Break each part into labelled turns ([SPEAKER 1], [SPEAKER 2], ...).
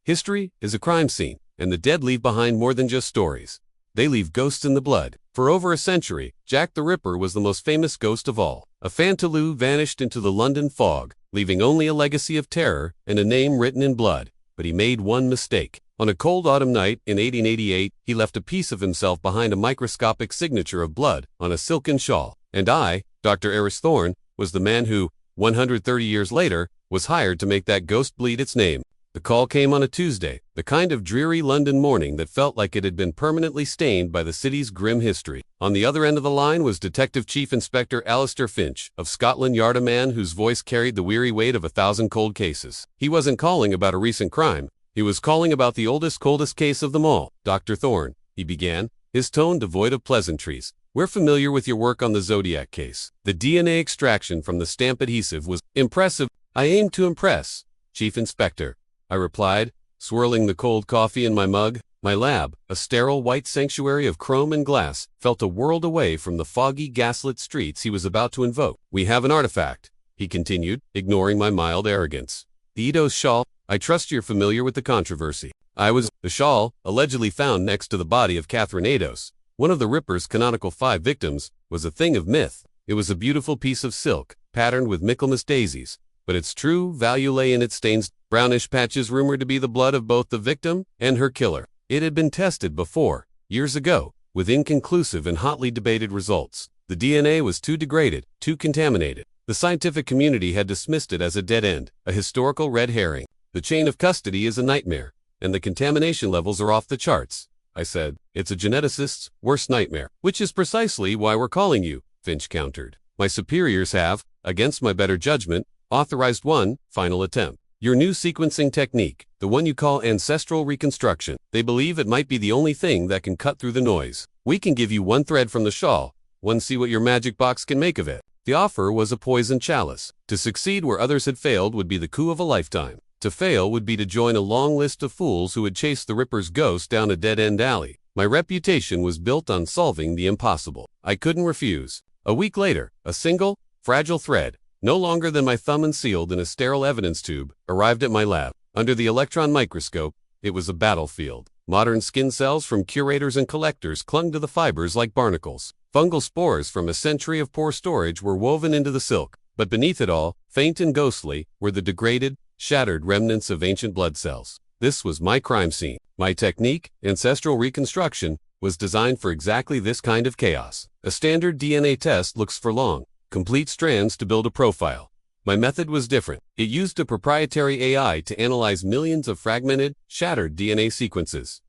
[SPEAKER 1] History is a crime scene, and the dead leave behind more than just stories. They leave ghosts in the blood. For over a century, Jack the Ripper was the most famous ghost of all. A Fantaloo vanished into the London fog, leaving only a legacy of terror and a name written in blood. But he made one mistake. On a cold autumn night in 1888, he left a piece of himself behind a microscopic signature of blood on a silken shawl. And I, Dr. Aris Thorne, was the man who, 130 years later, was hired to make that ghost bleed its name. The call came on a Tuesday, the kind of dreary London morning that felt like it had been permanently stained by the city's grim history. On the other end of the line was Detective Chief Inspector Alistair Finch, of Scotland Yard, a man whose voice carried the weary weight of 1,000 cold cases. He wasn't calling about a recent crime. He was calling about the oldest, coldest case of them all. "Dr. Thorne," he began, his tone devoid of pleasantries. "We're familiar with your work on the Zodiac case. The DNA extraction from the stamp adhesive was impressive." "I aim to impress, Chief Inspector," I replied, swirling the cold coffee in my mug. My lab, a sterile white sanctuary of chrome and glass, felt a world away from the foggy, gaslit streets he was about to invoke. "We have an artifact," he continued, ignoring my mild arrogance. "The Eidos shawl. I trust you're familiar with the controversy." The shawl, allegedly found next to the body of Catherine Eidos, one of the Ripper's canonical 5 victims, was a thing of myth. It was a beautiful piece of silk, patterned with Michaelmas daisies, but its true value lay in its stains, brownish patches rumored to be the blood of both the victim and her killer. It had been tested before, years ago, with inconclusive and hotly debated results. The DNA was too degraded, too contaminated. The scientific community had dismissed it as a dead end, a historical red herring. "The chain of custody is a nightmare, and the contamination levels are off the charts," I said. "It's a geneticist's worst nightmare." "Which is precisely why we're calling you," Finch countered. "My superiors have, against my better judgment, authorized one final attempt. Your new sequencing technique, the one you call ancestral reconstruction. They believe it might be the only thing that can cut through the noise. We can give you one thread from the shawl, see what your magic box can make of it." The offer was a poisoned chalice. To succeed where others had failed would be the coup of a lifetime. To fail would be to join a long list of fools who had chased the Ripper's ghost down a dead-end alley. My reputation was built on solving the impossible. I couldn't refuse. A week later, a single, fragile thread, no longer than my thumb and sealed in a sterile evidence tube, arrived at my lab. Under the electron microscope, it was a battlefield. Modern skin cells from curators and collectors clung to the fibers like barnacles. Fungal spores from a century of poor storage were woven into the silk. But beneath it all, faint and ghostly, were the degraded, shattered remnants of ancient blood cells. This was my crime scene. My technique, ancestral reconstruction, was designed for exactly this kind of chaos. A standard DNA test looks for long, complete strands to build a profile. My method was different. It used a proprietary AI to analyze millions of fragmented, shattered DNA sequences.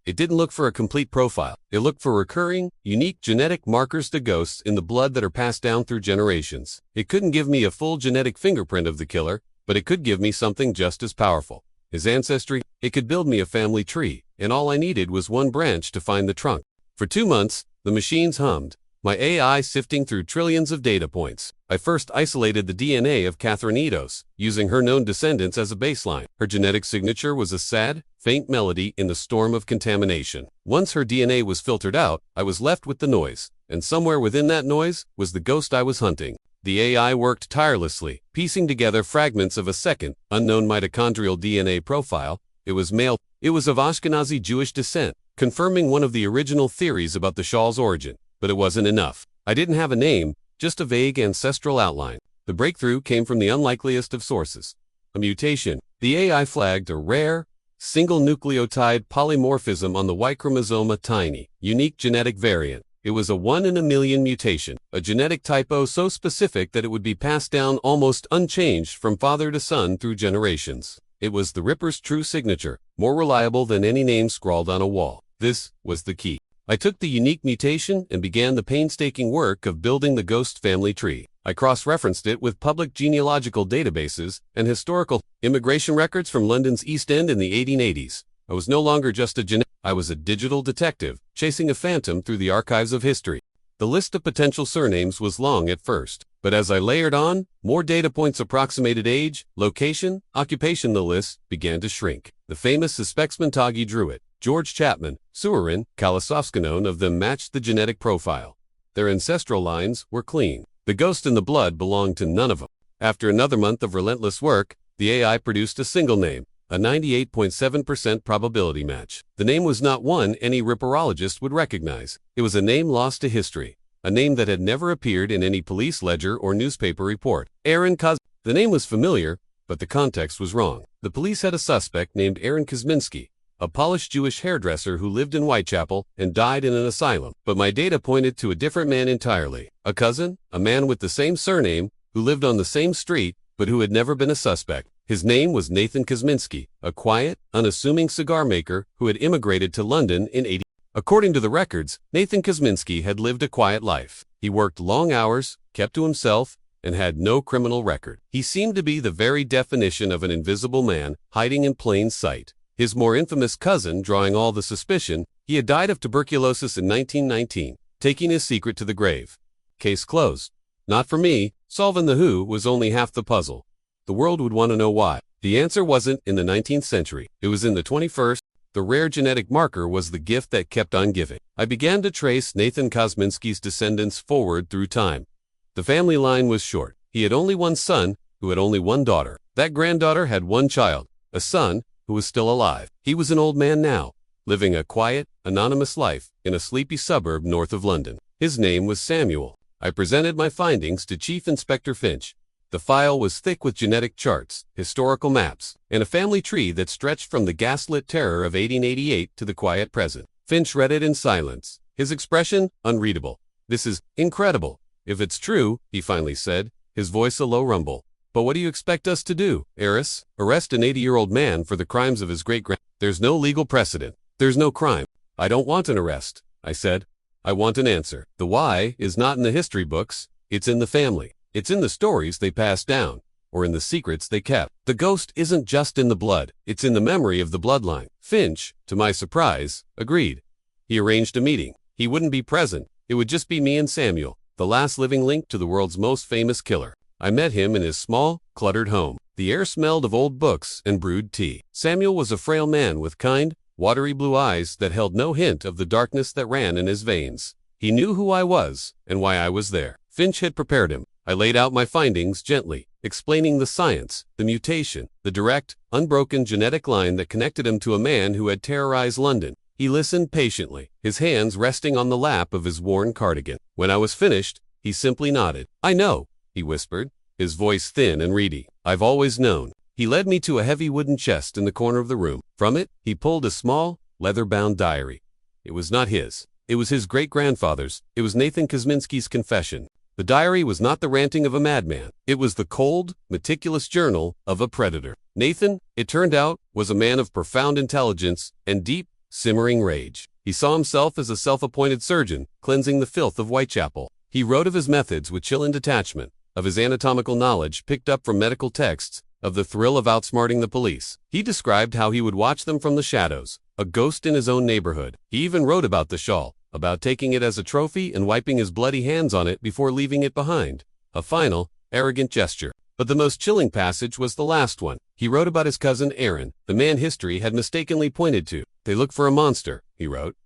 [SPEAKER 1] It didn't look for a complete profile. It looked for recurring, unique genetic markers to ghosts in the blood that are passed down through generations. It couldn't give me a full genetic fingerprint of the killer, but it could give me something just as powerful. His ancestry. It could build me a family tree, and all I needed was one branch to find the trunk. For 2 months, the machines hummed, my AI sifting through trillions of data points. I first isolated the DNA of Catherine Eidos, using her known descendants as a baseline. Her genetic signature was a sad, faint melody in the storm of contamination. Once her DNA was filtered out, I was left with the noise, and somewhere within that noise was the ghost I was hunting. The AI worked tirelessly, piecing together fragments of a second, unknown mitochondrial DNA profile. It was male. It was of Ashkenazi Jewish descent, confirming one of the original theories about the shawl's origin. But it wasn't enough. I didn't have a name, just a vague ancestral outline. The breakthrough came from the unlikeliest of sources. A mutation. The AI flagged a rare, single nucleotide polymorphism on the Y chromosome, a tiny, unique genetic variant. It was a 1 in a million mutation, a genetic typo so specific that it would be passed down almost unchanged from father to son through generations. It was the Ripper's true signature, more reliable than any name scrawled on a wall. This was the key. I took the unique mutation and began the painstaking work of building the ghost family tree. I cross-referenced it with public genealogical databases and historical immigration records from London's East End in the 1880s. I was no longer just I was a digital detective, chasing a phantom through the archives of history. The list of potential surnames was long at first, but as I layered on, more data points approximated age, location, occupation. The list began to shrink. The famous suspects Montague Druitt, George Chapman, Surin, Kalasovska, none of them matched the genetic profile. Their ancestral lines were clean. The ghost in the blood belonged to none of them. After another month of relentless work, the AI produced a single name, a 98.7% probability match. The name was not one any ripperologist would recognize. It was a name lost to history, a name that had never appeared in any police ledger or newspaper report. Aaron Kosminski. The name was familiar, but the context was wrong. The police had a suspect named Aaron Kosminski, a Polish Jewish hairdresser who lived in Whitechapel and died in an asylum. But my data pointed to a different man entirely. A cousin, a man with the same surname, who lived on the same street, but who had never been a suspect. His name was Nathan Kosminski, a quiet, unassuming cigar maker who had immigrated to London in 1980. According to the records, Nathan Kosminski had lived a quiet life. He worked long hours, kept to himself, and had no criminal record. He seemed to be the very definition of an invisible man hiding in plain sight. His more infamous cousin drawing all the suspicion, he had died of tuberculosis in 1919, taking his secret to the grave. Case closed. Not for me. Solving the who was only half the puzzle. The world would want to know why. The answer wasn't in the 19th century. It was in the 21st. The rare genetic marker was the gift that kept on giving. I began to trace Nathan Kosminski's descendants forward through time. The family line was short. He had only one son, who had only one daughter. That granddaughter had one child, a son, who was still alive. He was an old man now, living a quiet, anonymous life in a sleepy suburb north of London. His name was Samuel. I presented my findings to Chief Inspector Finch. The file was thick with genetic charts, historical maps, and a family tree that stretched from the gaslit terror of 1888 to the quiet present. Finch read it in silence, his expression unreadable. "This is incredible. If it's true," he finally said, his voice a low rumble. "But what do you expect us to do, Aris? Arrest an 80-year-old man for the crimes of his great-grand—" "There's no legal precedent. There's no crime. I don't want an arrest," I said. "I want an answer. The why is not in the history books. It's in the family. It's in the stories they passed down, or in the secrets they kept. The ghost isn't just in the blood. It's in the memory of the bloodline." Finch, to my surprise, agreed. He arranged a meeting. He wouldn't be present. It would just be me and Samuel, the last living link to the world's most famous killer. I met him in his small, cluttered home. The air smelled of old books and brewed tea. Samuel was a frail man with kind, watery blue eyes that held no hint of the darkness that ran in his veins. He knew who I was and why I was there. Finch had prepared him. I laid out my findings gently, explaining the science, the mutation, the direct, unbroken genetic line that connected him to a man who had terrorized London. He listened patiently, his hands resting on the lap of his worn cardigan. When I was finished, he simply nodded. "I know," he whispered, his voice thin and reedy. "I've always known." He led me to a heavy wooden chest in the corner of the room. From it, he pulled a small, leather-bound diary. It was not his. It was his great-grandfather's. It was Nathan Kosminski's confession. The diary was not the ranting of a madman. It was the cold, meticulous journal of a predator. Nathan, it turned out, was a man of profound intelligence and deep, simmering rage. He saw himself as a self-appointed surgeon, cleansing the filth of Whitechapel. He wrote of his methods with chilling detachment, of his anatomical knowledge picked up from medical texts, of the thrill of outsmarting the police. He described how he would watch them from the shadows, a ghost in his own neighborhood. He even wrote about the shawl, about taking it as a trophy and wiping his bloody hands on it before leaving it behind. A final, arrogant gesture. But the most chilling passage was the last one. He wrote about his cousin Aaron, the man history had mistakenly pointed to. "They look for a monster," he wrote.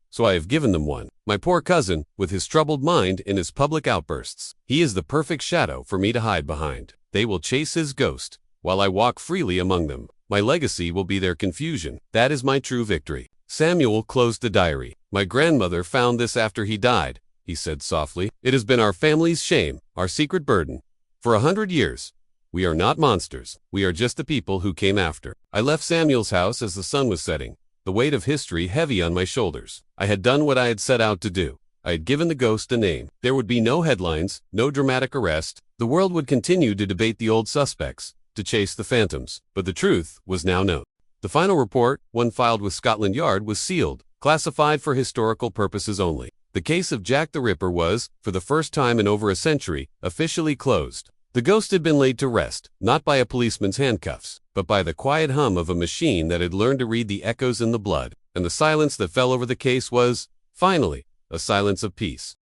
[SPEAKER 1] "So I have given them one. My poor cousin, with his troubled mind and his public outbursts. He is the perfect shadow for me to hide behind. They will chase his ghost, while I walk freely among them. My legacy will be their confusion. That is my true victory." Samuel closed the diary. "My grandmother found this after he died," he said softly. "It has been our family's shame, our secret burden. For 100 years. We are not monsters. We are just the people who came after." I left Samuel's house as the sun was setting, the weight of history heavy on my shoulders. I had done what I had set out to do. I had given the ghost a name. There would be no headlines, no dramatic arrest. The world would continue to debate the old suspects, to chase the phantoms. But the truth was now known. The final report, one filed with Scotland Yard, was sealed, classified for historical purposes only. The case of Jack the Ripper was, for the first time in over a century, officially closed. The ghost had been laid to rest, not by a policeman's handcuffs, but by the quiet hum of a machine that had learned to read the echoes in the blood. And the silence that fell over the case was, finally, a silence of peace.